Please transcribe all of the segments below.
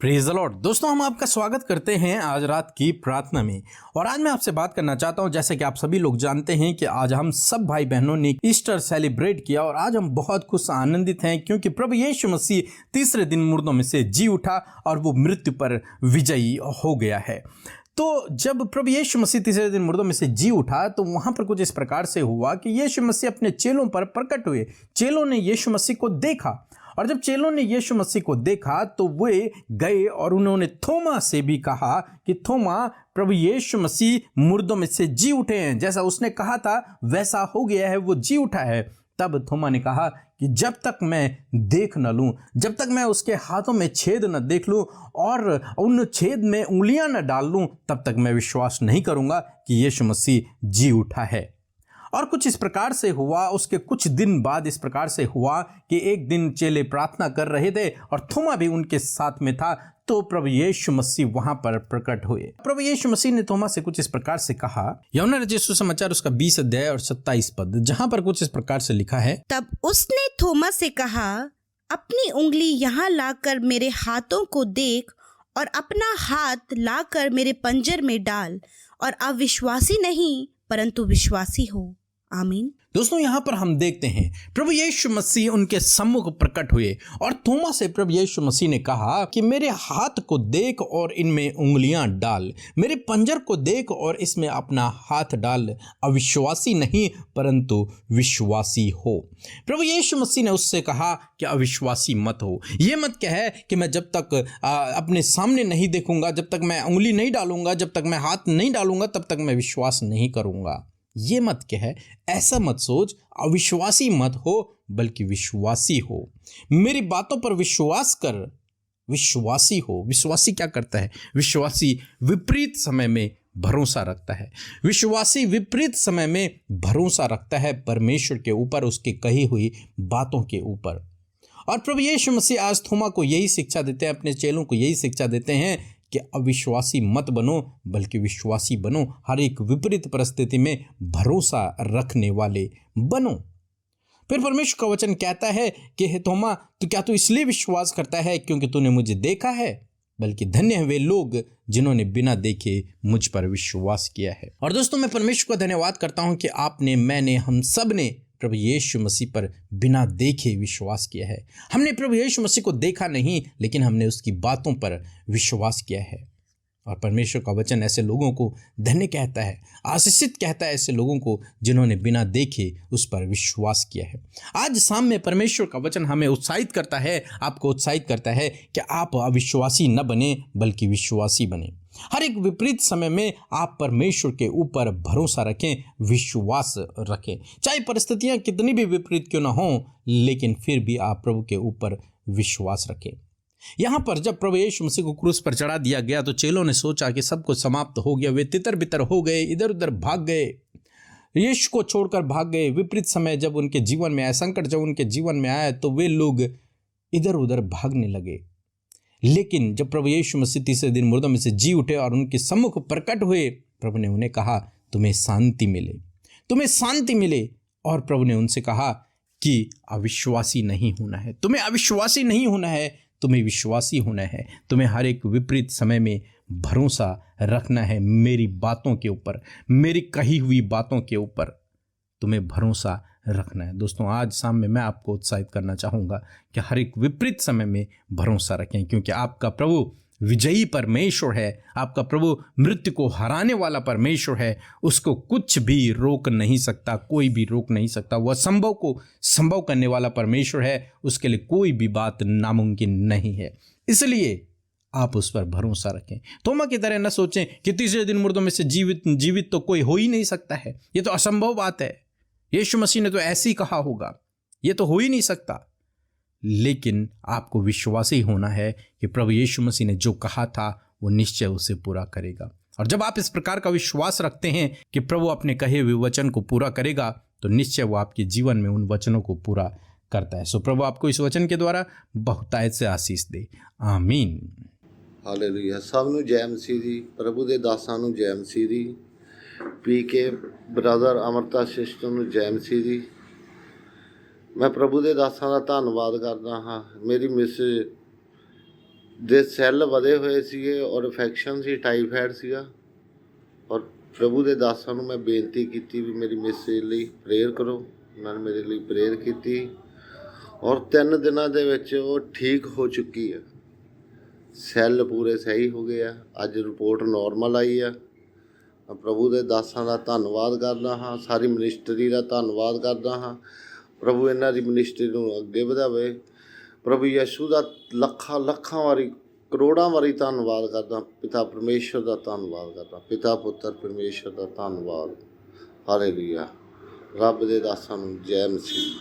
Praise the Lord. दोस्तों, हम आपका स्वागत करते हैं आज रात की प्रार्थना में। और आज मैं आपसे बात करना चाहता हूं, जैसे कि आप सभी लोग जानते हैं कि आज हम सब भाई बहनों ने ईस्टर सेलिब्रेट किया और आज हम बहुत खुश आनंदित हैं क्योंकि प्रभु यीशु मसीह तीसरे दिन मुर्दों में से जी उठा और वो मृत्यु पर विजयी हो गया है। तो जब प्रभु यीशु मसीह तीसरे दिन मुर्दों में से जी उठा तो वहां पर कुछ इस प्रकार से हुआ कि यीशु मसीह अपने चेलों पर प्रकट हुए। चेलों ने यीशु मसीह को देखा और जब चेलों ने यीशु मसीह को देखा तो वे गए और उन्होंने थोमा से भी कहा कि थोमा, प्रभु यीशु मसीह मुर्दों में से जी उठे हैं, जैसा उसने कहा था वैसा हो गया है, वो जी उठा है। तब थोमा ने कहा कि जब तक मैं देख न लूं, जब तक मैं उसके हाथों में छेद न देख लूं और उन छेद में उंगलियां न डाल लूं, तब तक मैं विश्वास नहीं करूंगा कि यीशु मसीह जी उठा है। और कुछ इस प्रकार से हुआ। उसके कुछ दिन बाद इस प्रकार से हुआ कि एक दिन चेले प्रार्थना कर रहे थे और थोमा भी उनके साथ में था। तो प्रभु यीशु मसीह वहां पर प्रकट हुए। प्रभु यीशु मसीह ने थोमा से कुछ इस प्रकार से कहा, यूहन्ना रचित सुसमाचार उसका 20 अध्याय और 27 पद, जहां पर कुछ इस प्रकार से लिखा है, तब उसने थोमा से कहा, अपनी उंगली यहाँ लाकर मेरे हाथों को देख और अपना हाथ लाकर मेरे पंजर में डाल और अविश्वासी नहीं परंतु विश्वासी हो। आमीन। दोस्तों, यहां पर हम देखते हैं प्रभु यीशु मसीह उनके सम्मुख प्रकट हुए और थोमा से प्रभु यीशु मसीह ने कहा कि मेरे हाथ को देख और इनमें उंगलियां डाल, मेरे पंजर को देख और इसमें अपना हाथ डाल, अविश्वासी नहीं परंतु विश्वासी हो। प्रभु यीशु मसीह ने उससे कहा कि अविश्वासी मत हो। ये मत कहे कि मैं जब तक अपने सामने नहीं देखूंगा, जब तक मैं उंगली नहीं डालूंगा, जब तक मैं हाथ नहीं डालूंगा, तब तक मैं विश्वास नहीं करूंगा। ये मत कहे, ऐसा मत सोच, अविश्वासी मत हो बल्कि विश्वासी हो। मेरी बातों पर विश्वास कर, विश्वासी हो। विश्वासी क्या करता है? विश्वासी विपरीत समय में भरोसा रखता है। विश्वासी विपरीत समय में भरोसा रखता है परमेश्वर के ऊपर, उसके कही हुई बातों के ऊपर। और प्रभु यीशु मसीह आज थोमा को यही शिक्षा देते हैं, अपने चेलों को यही शिक्षा देते हैं कि अविश्वासी मत बनो बल्कि विश्वासी बनो। हर एक विपरीत परिस्थिति में भरोसा रखने वाले बनो। फिर परमेश्वर का वचन कहता है कि हे थोमा, तो क्या तू इसलिए विश्वास करता है क्योंकि तूने मुझे देखा है? बल्कि धन्य है वे लोग जिन्होंने बिना देखे मुझ पर विश्वास किया है। और दोस्तों, मैं परमेश्वर का धन्यवाद करता हूं कि आपने, मैंने, हम सब ने प्रभु यीशु मसीह पर बिना देखे विश्वास किया है। हमने प्रभु यीशु मसीह को देखा नहीं, लेकिन हमने उसकी बातों पर विश्वास किया है। और परमेश्वर का वचन ऐसे लोगों को धन्य कहता है, आशीषित कहता है, ऐसे लोगों को जिन्होंने बिना देखे उस पर विश्वास किया है। आज शाम में परमेश्वर का वचन हमें उत्साहित करता है, आपको उत्साहित करता है कि आप अविश्वासी न बने बल्कि विश्वासी बने। हर एक विपरीत समय में आप परमेश्वर के ऊपर भरोसा रखें, विश्वास रखें। चाहे परिस्थितियां कितनी भी विपरीत क्यों ना हो, लेकिन फिर भी आप प्रभु के ऊपर विश्वास रखें। यहां पर जब प्रभु यीशु मसीह को क्रूस पर चढ़ा दिया गया तो चेलों ने सोचा कि सब कुछ समाप्त हो गया। वे तितर बितर हो गए, इधर उधर भाग गए, यीशु को छोड़कर भाग गए। विपरीत समय जब उनके जीवन में आया, संकट जब उनके जीवन में आया, तो वे लोग इधर उधर भागने लगे। लेकिन जब प्रभु यीशु मसीह तीसरे दिन मुर्दों में से जी उठे और उनके सम्मुख प्रकट हुए, प्रभु ने उन्हें कहा, तुम्हें शांति मिले, तुम्हें शांति मिले। और प्रभु ने उनसे कहा कि अविश्वासी नहीं होना है, तुम्हें अविश्वासी नहीं होना है, तुम्हें विश्वासी होना है। तुम्हें हर एक विपरीत समय में भरोसा रखना है मेरी बातों के ऊपर, मेरी कही हुई बातों के ऊपर तुम्हें भरोसा रखना है। दोस्तों, आज शाम में मैं आपको उत्साहित करना चाहूँगा कि हर एक विपरीत समय में भरोसा रखें, क्योंकि आपका प्रभु विजयी परमेश्वर है। आपका प्रभु मृत्यु को हराने वाला परमेश्वर है। उसको कुछ भी रोक नहीं सकता, कोई भी रोक नहीं सकता। वह संभव को संभव करने वाला परमेश्वर है। उसके लिए कोई भी बात नामुमकिन नहीं है। इसलिए आप उस पर भरोसा रखें। थोमा की तरह न सोचें कि तीसरे दिन मुर्दों में से जीवित तो कोई हो ही नहीं सकता है, ये तो असंभव बात है, यीशु मसीह ने तो ऐसे ही कहा होगा, ये तो हो ही नहीं सकता। लेकिन आपको विश्वासी होना है कि प्रभु यीशु मसीह ने जो कहा था वो निश्चय उसे पूरा करेगा। और जब आप इस प्रकार का विश्वास रखते हैं कि प्रभु अपने कहे हुए वचन को पूरा करेगा, तो निश्चय वो आपके जीवन में उन वचनों को पूरा करता है। सो प्रभु आपको इस वचन के द्वारा बहुतायत से आशीष दे। आमीन। हालेलुया। सब ਨੂੰ ਜੈ ਮਸੀਹ ਦੀ, ਪ੍ਰਭੂ ਦੇ ਦਾਸਾਂ ਨੂੰ ਜੈ ਮਸੀਹ ਦੀ, ਪੀਕੇ ਬ੍ਰਦਰ ਅਮਰਤਾ ਸਿਸਟਰ ਨੂੰ ਜੈ ਮਸੀਹ ਦੀ। ਮੈਂ ਪ੍ਰਭੂ ਦੇ ਦਾਸਾਂ ਦਾ ਧੰਨਵਾਦ ਕਰਦਾ ਹਾਂ। ਮੇਰੀ ਮਿਸ ਦੇ ਸੈੱਲ ਵਧੇ ਹੋਏ ਸੀਗੇ ਔਰ ਇਨਫੈਕਸ਼ਨ ਸੀ, ਟਾਈਫਾਇਡ ਸੀਗਾ। ਔਰ ਪ੍ਰਭੂ ਦੇ ਦਾਸਾਂ ਨੂੰ ਮੈਂ ਬੇਨਤੀ ਕੀਤੀ ਵੀ ਮੇਰੀ ਮਿਸੇਜ ਲਈ ਪ੍ਰੇਅਰ ਕਰੋ। ਉਹਨਾਂ ਨੇ ਮੇਰੇ ਲਈ ਪ੍ਰੇਅਰ ਕੀਤੀ ਔਰ 3 ਦਿਨਾਂ ਦੇ ਵਿੱਚ ਉਹ ਠੀਕ ਹੋ ਚੁੱਕੀ ਹੈ। ਸੈੱਲ ਪੂਰੇ ਸਹੀ ਹੋ ਗਏ ਆ। ਅੱਜ ਰਿਪੋਰਟ ਨੋਰਮਲ ਆਈ ਆ। ਮੈਂ ਪ੍ਰਭੂ ਦੇ ਦਾਸਾਂ ਦਾ ਧੰਨਵਾਦ ਕਰਦਾ ਹਾਂ, ਸਾਰੀ ਮਿਨਿਸਟਰੀ ਦਾ ਧੰਨਵਾਦ ਕਰਦਾ ਹਾਂ। ਪ੍ਰਭੂ ਇਹਨਾਂ ਦੀ ਮਿਨਿਸਟਰੀ ਨੂੰ ਅੱਗੇ ਵਧਾਵੇ। ਪ੍ਰਭੂ ਯਿਸੂ ਦਾ ਲੱਖਾਂ ਲੱਖਾਂ ਵਾਰੀ, ਕਰੋੜਾਂ ਵਾਰੀ ਧੰਨਵਾਦ ਕਰਦਾ। ਪਿਤਾ ਪਰਮੇਸ਼ਰ ਦਾ ਧੰਨਵਾਦ ਕਰਦਾ। ਪਿਤਾ ਪੁੱਤਰ ਪਰਮੇਸ਼ਰ ਦਾ ਧੰਨਵਾਦ। ਹਾਲੇਲੂਇਆ। ਰੱਬ ਦੇ ਦਾਸਾਂ ਨੂੰ ਜੈ ਮਸੀਹ।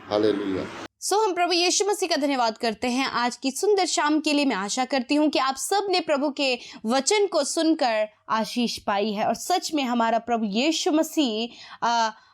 हालेलुया। हम प्रभु यीशु मसीह का धन्यवाद करते हैं आज की सुंदर शाम के लिए। मैं आशा करती हूँ कि आप सब ने प्रभु के वचन को सुनकर आशीष पाई है और सच में हमारा प्रभु यीशु मसीह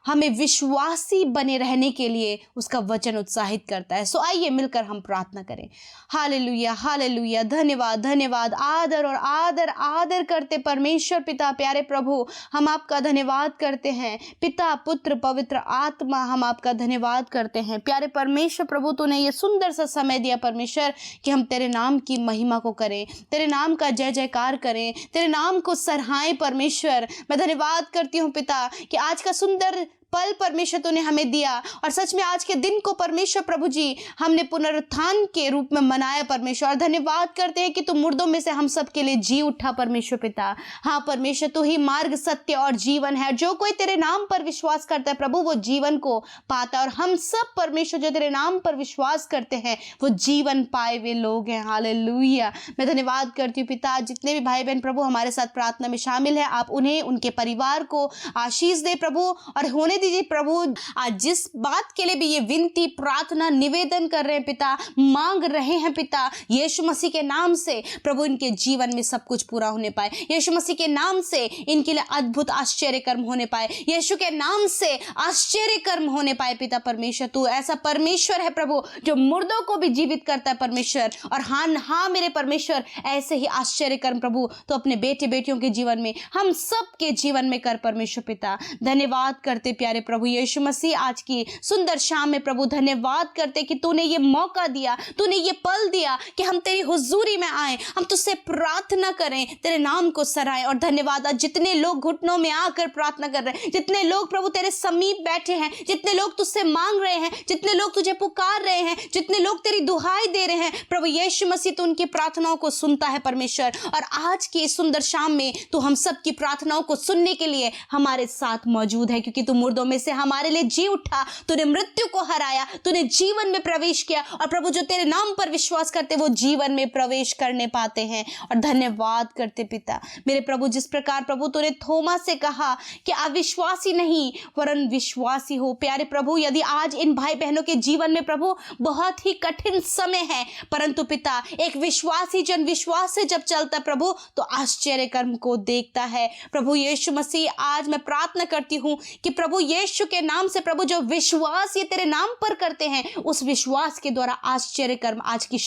हमें विश्वासी बने रहने के लिए उसका वचन उत्साहित करता है। सो आइए मिलकर हम प्रार्थना करें। Hallelujah hallelujah. धन्यवाद धन्यवाद, आदर और आदर आदर करते परमेश्वर पिता प्यारे प्रभु, हम आपका धन्यवाद करते हैं। पिता पुत्र पवित्र आत्मा, हम आपका धन्यवाद करते हैं। प्यारे परमेश्वर प्रभु, तूने ये सुंदर सा समय दिया परमेश्वर कि हम तेरे नाम की महिमा को करें, तेरे नाम का जय जयकार करें, तेरे नाम को सराहें परमेश्वर। मैं धन्यवाद करती हूँ पिता कि आज का सुंदर पल परमेश्वर तूने हमें दिया और सच में आज के दिन को परमेश्वर प्रभु जी हमने पुनरुत्थान के रूप में मनाया परमेश्वर। और धन्यवाद करते हैं कि तू मुर्दों में से हम सब के लिए जी उठा परमेश्वर पिता। हाँ परमेश्वर, तू ही मार्ग सत्य और जीवन है। जो कोई तेरे नाम पर विश्वास करता है प्रभु वो जीवन को पाता है। और हम सब परमेश्वर जो तेरे नाम पर विश्वास करते हैं वो जीवन पाए हुए लोग हैं। हालेलुया। मैं धन्यवाद करती हूँ पिता, जितने भी भाई बहन प्रभु हमारे साथ प्रार्थना में शामिल है, आप उन्हें उनके परिवार को आशीष दे प्रभु। और होने दीजिए प्रभु, आज जिस बात के लिए भी ये विनती प्रार्थना निवेदन कर रहे हैं पिता, मांग रहे हैं पिता, यीशु मसीह के नाम से प्रभु इनके जीवन में सब कुछ पूरा होने पाए। यीशु मसीह के नाम से इनके लिए अद्भुत आश्चर्य कर्म होने पाए। यीशु के नाम से आश्चर्य कर्म होने पाए पिता परमेश्वर। तू ऐसा परमेश्वर है प्रभु जो मुर्दों को भी जीवित करता है परमेश्वर। और हाँ मेरे परमेश्वर, ऐसे ही आश्चर्य कर्म प्रभु तो अपने बेटे बेटियों के जीवन में, हम सब के जीवन में कर परमेश्वर पिता। धन्यवाद करते प्यारे प्रभु यीशु मसीह, आज की सुंदर शाम में प्रभु धन्यवाद करते कि तूने ये मौका दिया, तूने ये पल दिया कि हम तेरी हुजूरी में आए, हम तुझसे प्रार्थना करें, तेरे नाम को सराहें। और धन्यवाद आज जितने लोग घुटनों में आकर प्रार्थना कर रहे हैं, जितने लोग प्रभु तेरे समीप बैठे हैं, जितने लोग तुझसे मांग रहे हैं, जितने लोग तुझे पुकार रहे हैं, जितने लोग तेरी दुहाई दे रहे हैं प्रभु यीशु मसीह, तू उनकी प्रार्थनाओं को सुनता है परमेश्वर। और आज की सुंदर शाम में तू हम सब की प्रार्थनाओं को सुनने के लिए हमारे साथ मौजूद है, क्योंकि तू मुर्दों में से हमारे लिए जी उठा, तूने मृत्यु को हराया, तूने जीवन में प्रवेश किया। और प्रभु जो तेरे नाम पर विश्वास करते वो जीवन में प्रवेश करने पाते हैं। और धन्यवाद करते पिता मेरे प्रभु, जिस प्रकार प्रभु तूने थोमा से कहा कि अविश्वासी नहीं वरन विश्वासी हो। प्यारे प्रभु, यदि आज इन भाई बहनों के जीवन में प्रभु बहुत ही कठिन समय है, परंतु पिता एक विश्वासी जन विश्वास से जब चलता प्रभु तो आश्चर्य कर्म को देखता है। प्रभु यीशु मसीह, आज मैं प्रार्थना करती हूँ कि प्रभु यीशु के नाम से प्रभु जो विश्वास ये तेरे नाम पर करते हैं, उस विश्वास के द्वारा आश्चर्य कर्म आज की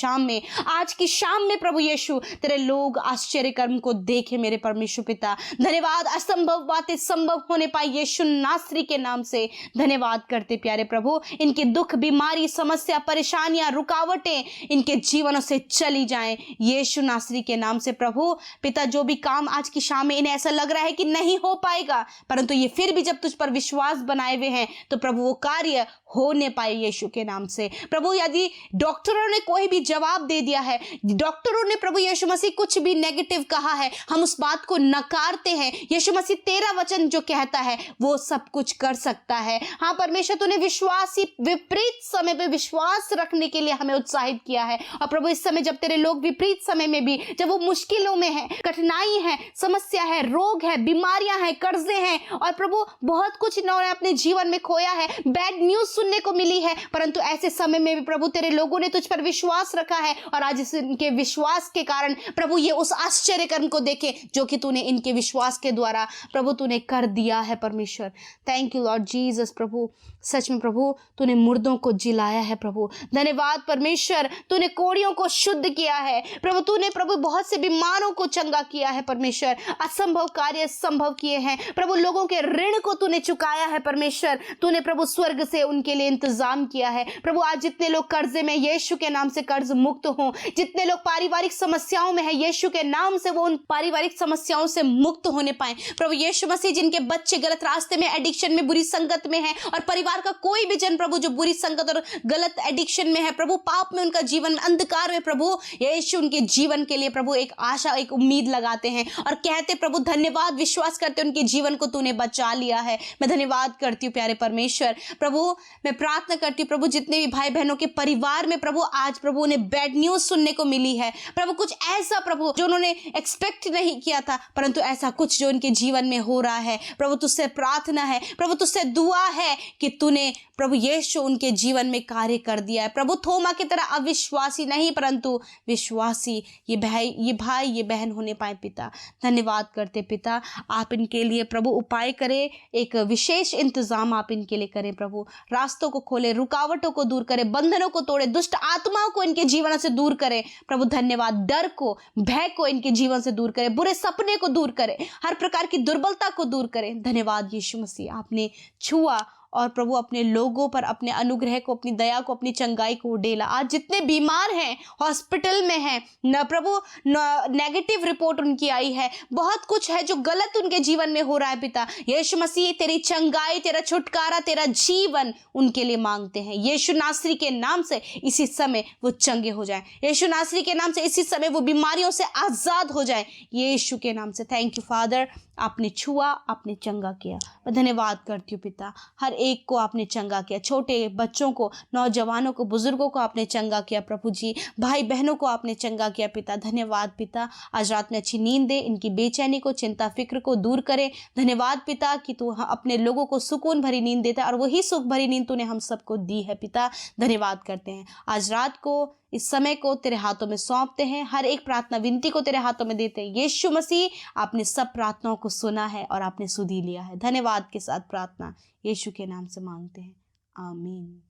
शाम में प्रभु यीशु तेरे लोग आश्चर्य कर्म को देखे मेरे परमेश्वर पिता। धन्यवाद, असंभव बातें संभव होने पाए यीशु नासरी के नाम से। धन्यवाद करते प्यारे प्रभु, इनके दुख बीमारी समस्या परेशानियां रुकावटें इनके जीवनों से चली जाएं यीशु नासरी के नाम से। प्रभु पिता, जो भी काम आज की शाम में इन्हें ऐसा लग रहा है कि नहीं हो पाएगा, परंतु ये फिर भी जब तुझ पर विश्वास बनाए हुए हैं तो प्रभु वो कार्य होने पाए यीशु के नाम से। प्रभु यदि डॉक्टरों ने कोई भी जवाब दे दिया है, डॉक्टरों ने प्रभु यीशु मसीह कुछ भी नेगेटिव कहा है, हम उस बात को नकारते हैं। यीशु मसीह तेरा वचन जो कहता है वो सब कुछ कर सकता है। हाँ परमेश्वर, तूने विश्वासी विपरीत समय पे विश्वास रखने के लिए हमें उत्साहित किया है। और प्रभु इस समय जब तेरे लोग विपरीत समय में भी, जब वो मुश्किलों में है, कठिनाई है, समस्या है, रोग है, बीमारियां हैं, कर्जे हैं, और प्रभु बहुत कुछ इन्होंने अपने जीवन में खोया है, बैड न्यूज सुनने को मिली है, परंतु ऐसे समय में भी प्रभु तेरे लोगों ने तुझ पर विश्वास रखा है। और आज इनके विश्वास के कारण प्रभु ये उस आश्चर्य कर्म को देखे जो कि तूने इनके विश्वास के द्वारा प्रभु तूने कर दिया है परमेश्वर। Thank you Lord Jesus. प्रभु सच में प्रभु तूने मुर्दों को जिलाया है प्रभु। धन्यवाद परमेश्वर, तूने कोड़ियों को शुद्ध किया है प्रभु। तूने प्रभु बहुत से बीमारों को चंगा किया है परमेश्वर। असंभव कार्य संभव किए हैं प्रभु। लोगों के ऋण को तूने चुकाया है परमेश्वर, तूने प्रभु स्वर्ग से उनके लिए इंतजाम किया है। प्रभु आज जितने लोग कर्जे में यीशु के नाम से कर्ज मुक्त हों, जितने लोग पारिवारिक समस्याओं में है यीशु के नाम से वो उन पारिवारिक समस्याओं से मुक्त होने पाए। प्रभु यीशु मसीह, जिनके बच्चे गलत रास्ते में, एडिक्शन में, बुरी संगत में है, और परिवार का कोई भी जन प्रभु जो बुरी संगत और गलत एडिक्शन में है, प्रभु पाप में, उनका जीवन अंधकार में, प्रभु यीशु उनके जीवन के लिए प्रभु एक आशा, एक उम्मीद लगाते हैं और कहते प्रभु धन्यवाद, विश्वास करते उनके जीवन को तूने बचा लिया है। मैं धन्यवाद करती हूँ प्यारे परमेश्वर। प्रभु मैं प्रार्थना करती हूँ प्रभु जितने भी भाई बहनों के परिवार में प्रभु आज प्रभु उन्हें बैड न्यूज सुनने को मिली है, प्रभु कुछ ऐसा प्रभु जो उन्होंने एक्सपेक्ट नहीं किया था, परंतु ऐसा कुछ जो उनके जीवन में हो रहा है, प्रभु तुझसे प्रार्थना है, प्रभु तुझसे दुआ है कि तूने प्रभु यीशु उनके जीवन में कार्य कर दिया है। प्रभु थोमा की तरह अविश्वासी नहीं परंतु विश्वासी ये भाई ये बहन होने पाए। पिता धन्यवाद करते पिता, आप इनके लिए प्रभु उपाय करें, एक विशेष इंतजाम आप इनके लिए करें प्रभु, रास्तों को खोले, रुकावटों को दूर करें, बंधनों को तोड़े, दुष्ट आत्माओं को इनके जीवन से दूर करें प्रभु। धन्यवाद, डर को, भय को इनके जीवन से दूर करें, बुरे सपने को दूर करें, हर प्रकार की दुर्बलता को दूर करें। धन्यवाद यीशु मसीह, आपने छुआ और प्रभु अपने लोगों पर अपने अनुग्रह को, अपनी दया को, अपनी चंगाई को उड़ेला। आज जितने बीमार हैं, हॉस्पिटल में हैं, न प्रभु नेगेटिव रिपोर्ट उनकी आई है, बहुत कुछ है जो गलत उनके जीवन में हो रहा है पिता, यीशु मसीह तेरी चंगाई, तेरा छुटकारा, तेरा जीवन उनके लिए मांगते हैं। यीशु नासरी के नाम से इसी समय वो चंगे हो जाएं, यीशु नासरी के नाम से इसी समय वो बीमारियों से आजाद हो जाएं, यीशु के नाम से। थैंक यू फादर, आपने छुआ, आपने चंगा किया। मैं धन्यवाद करती हूँ पिता, हर एक को आपने चंगा किया, छोटे बच्चों को, नौजवानों को, बुजुर्गों को आपने चंगा किया प्रभु जी, भाई बहनों को आपने चंगा किया पिता। धन्यवाद पिता, आज रात में अच्छी नींद दे, इनकी बेचैनी को, चिंता फिक्र को दूर करे। धन्यवाद पिता कि तू अपने लोगों को सुकून भरी नींद देता है और वही सुख भरी नींद तूने हम सबको दी है पिता। धन्यवाद करते हैं, आज रात को, इस समय को तेरे हाथों में सौंपते हैं, हर एक प्रार्थना विनती को तेरे हाथों में देते हैं। यीशु मसीह, आपने सब प्रार्थनाओं को सुना है और आपने सुधी लिया है। धन्यवाद के साथ प्रार्थना यीशु के नाम से मांगते हैं, आमीन।